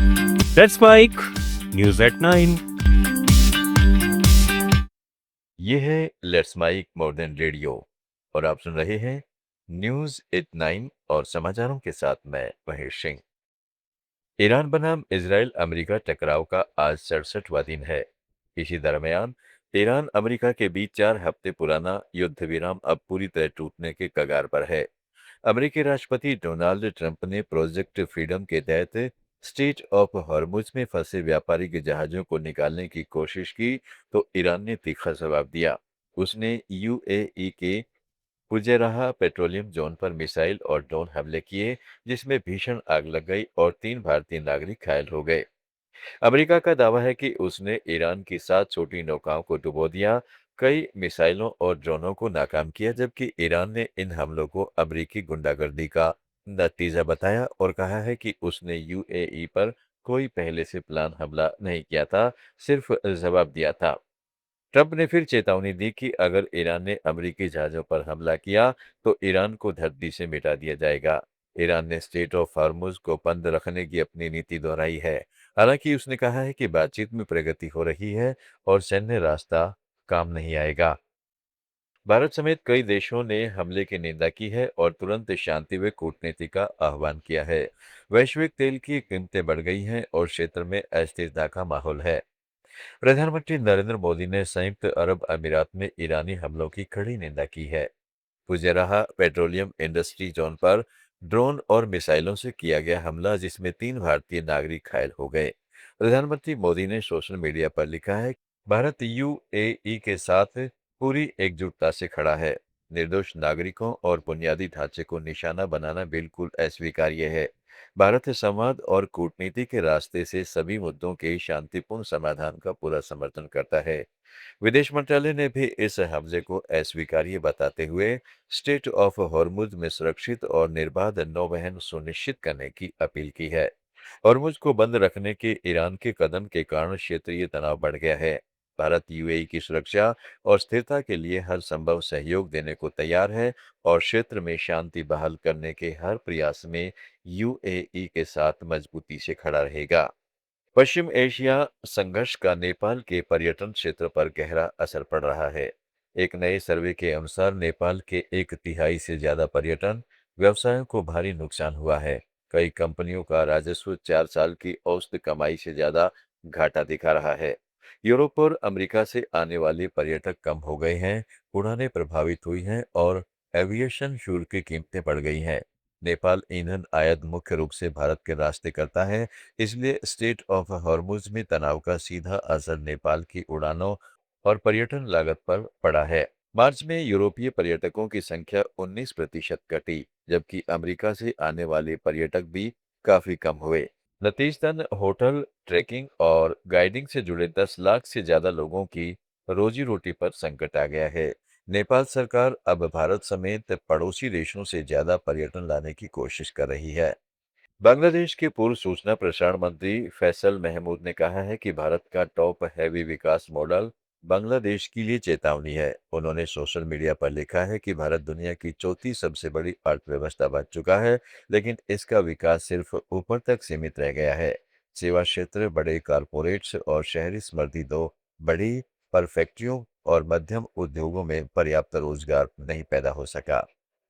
That's Mike, News at 9। ये है let's mic more than radio और आप सुन रहे हैं न्यूज एट 9 और समाचारों के साथ मैं महेश सिंह। ईरान बनाम इजराइल अमेरिका टकराव का आज 67वां दिन है। इसी दरमियान ईरान अमेरिका के बीच 4 हफ्ते पुराना युद्ध विराम अब पूरी तरह टूटने के कगार पर है। अमेरिकी राष्ट्रपति डोनाल्ड ट्रंप ने प्रोजेक्ट फ्रीडम के तहत स्ट्रेट ऑफ हॉर्मुज में फंसे व्यापारिक जहाजों को निकालने की कोशिश की, तो ईरान ने तीखा जवाब दिया। उसने यूएई के फुजेराह पेट्रोलियम जोन पर मिसाइल और ड्रोन हमले किए, जिसमें भीषण आग लग गई और 3 भारतीय नागरिक घायल हो गए। अमेरिका का दावा है कि उसने ईरान की 7 छोटी नौकाओं को डुबो दिया, कई मिसाइलों और ड्रोनों को नाकाम किया, जबकि ईरान ने इन हमलों को अमेरिकी गुंडागर्दी का नतीजा बताया और कहा है कि उसने यूएई पर कोई पहले से प्लान हमला नहीं किया था, सिर्फ जवाब दिया था। ट्रंप ने फिर चेतावनी दी कि अगर ईरान ने अमेरिकी जहाजों पर हमला किया, तो ईरान को धरती से मिटा दिया जाएगा। ईरान ने स्ट्रेट ऑफ हॉर्मुज को बंद रखने की अपनी नीति दोहराई है। हालांकि उसने कहा है कि बातचीत में प्रगति हो रही है और सैन्य रास्ता काम नहीं आएगा। भारत समेत कई देशों ने हमले की निंदा की है और तुरंत शांति व कूटनीति का आह्वान किया है। वैश्विक तेल की कीमतें बढ़ गई हैं और क्षेत्र में अस्थिरता का माहौल है। प्रधानमंत्री नरेंद्र मोदी ने संयुक्त अरब अमीरात में ईरानी हमलों की कड़ी निंदा की है। फुजेराह पेट्रोलियम इंडस्ट्री जोन पर ड्रोन और मिसाइलों से किया गया हमला, जिसमें 3 भारतीय नागरिक घायल हो गए। प्रधानमंत्री मोदी ने सोशल मीडिया पर लिखा है, भारत यूएई के साथ पूरी एकजुटता से खड़ा है। निर्दोष नागरिकों और बुनियादी ढांचे को निशाना बनाना बिल्कुल अस्वीकार्य है। भारत संवाद और कूटनीति के रास्ते से सभी मुद्दों के शांतिपूर्ण समाधान का पूरा समर्थन करता है। विदेश मंत्रालय ने भी इस हमले को अस्वीकार्य बताते हुए स्ट्रेट ऑफ हॉर्मुज में सुरक्षित और निर्बाध नौवहन सुनिश्चित करने की अपील की है। हॉर्मुज को बंद रखने के ईरान के कदम के कारण क्षेत्रीय तनाव बढ़ गया है। भारत यूएई की सुरक्षा और स्थिरता के लिए हर संभव सहयोग देने को तैयार है और क्षेत्र में शांति बहाल करने के हर प्रयास में यूएई के साथ मजबूती से खड़ा रहेगा। पश्चिम एशिया संघर्ष का नेपाल के पर्यटन क्षेत्र पर गहरा असर पड़ रहा है। एक नए सर्वे के अनुसार नेपाल के 1/3 से ज्यादा पर्यटन व्यवसायों को भारी नुकसान हुआ है। कई कंपनियों का राजस्व 4 साल की औसत कमाई से ज्यादा घाटा दिखा रहा है। यूरोप और अमेरिका से आने वाले पर्यटक कम हो गए हैं, उड़ानें प्रभावित हुई हैं और एविएशन शुल्क की कीमतें बढ़ गई हैं। नेपाल ईंधन आयात मुख्य रूप से भारत के रास्ते करता है, इसलिए स्ट्रेट ऑफ हॉर्मुज में तनाव का सीधा असर नेपाल की उड़ानों और पर्यटन लागत पर पड़ा है। मार्च में यूरोपीय पर्यटकों की संख्या 19% घटी, जबकि अमेरिका से आने वाले पर्यटक भी काफी कम हुए। नतीजतन होटल, ट्रैकिंग और गाइडिंग से जुड़े 10 लाख से ज्यादा लोगों की रोजी रोटी पर संकट आ गया है। नेपाल सरकार अब भारत समेत पड़ोसी देशों से ज्यादा पर्यटन लाने की कोशिश कर रही है। बांग्लादेश के पूर्व सूचना प्रसारण मंत्री फैसल महमूद ने कहा है कि भारत का टॉप हैवी विकास मॉडल बांग्लादेश के लिए चेतावनी है। उन्होंने सोशल मीडिया पर लिखा है कि भारत दुनिया की चौथी सबसे बड़ी अर्थव्यवस्था बन चुका है, लेकिन इसका विकास सिर्फ ऊपर तक सीमित रह गया है। सेवा क्षेत्र, बड़े कारपोरेट्स और शहरी समृद्धि दो बड़ी पर फैक्ट्रियों और मध्यम उद्योगों में पर्याप्त रोजगार नहीं पैदा हो सका।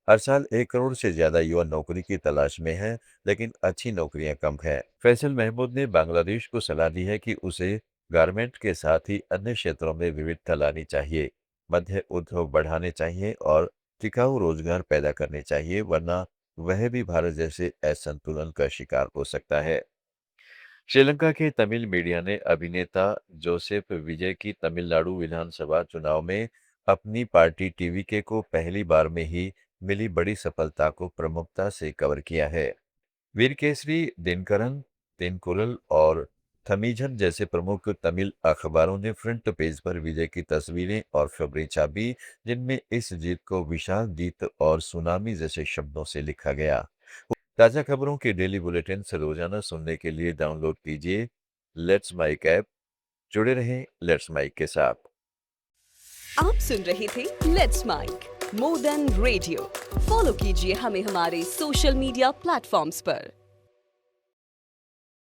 हर साल 1 करोड़ से ज्यादा युवा नौकरी की तलाश में हैं, लेकिन अच्छी नौकरियां कम हैं। फैसल महमूद ने बांग्लादेश को सलाह दी है कि उसे गारमेंट के साथ ही अन्य क्षेत्रों में विविधता लानी चाहिए, मध्य उद्योग बढ़ाने चाहिए और टिकाऊ रोजगार पैदा करने चाहिए, वरना वह भी भारत जैसे असंतुलन का शिकार हो सकता है। श्रीलंका के तमिल मीडिया ने अभिनेता जोसेफ विजय की तमिलनाडु विधानसभा चुनाव में अपनी पार्टी टीवीके को पहली बार में ही मिली बड़ी सफलता को प्रमुखता से कवर किया है। वीरकेसरी, दिनकरन, तेनकुरल और थमीजन जैसे प्रमुख तमिल अखबारों ने फ्रंट पेज पर विजय की तस्वीरें और खबरें छापी, जिनमें इस जीत को विशाल जीत और सुनामी जैसे शब्दों से लिखा गया। ताज़ा खबरों के डेली बुलेटिन से रोजाना सुनने के लिए डाउनलोड कीजिए लेट्स माइक ऐप। जुड़े रहें लेट्स माइक के साथ। आप सुन रहे थे let's mic more than radio. Follow कीजिए हमें हमारे सोशल मीडिया प्लेटफॉर्म्स पर।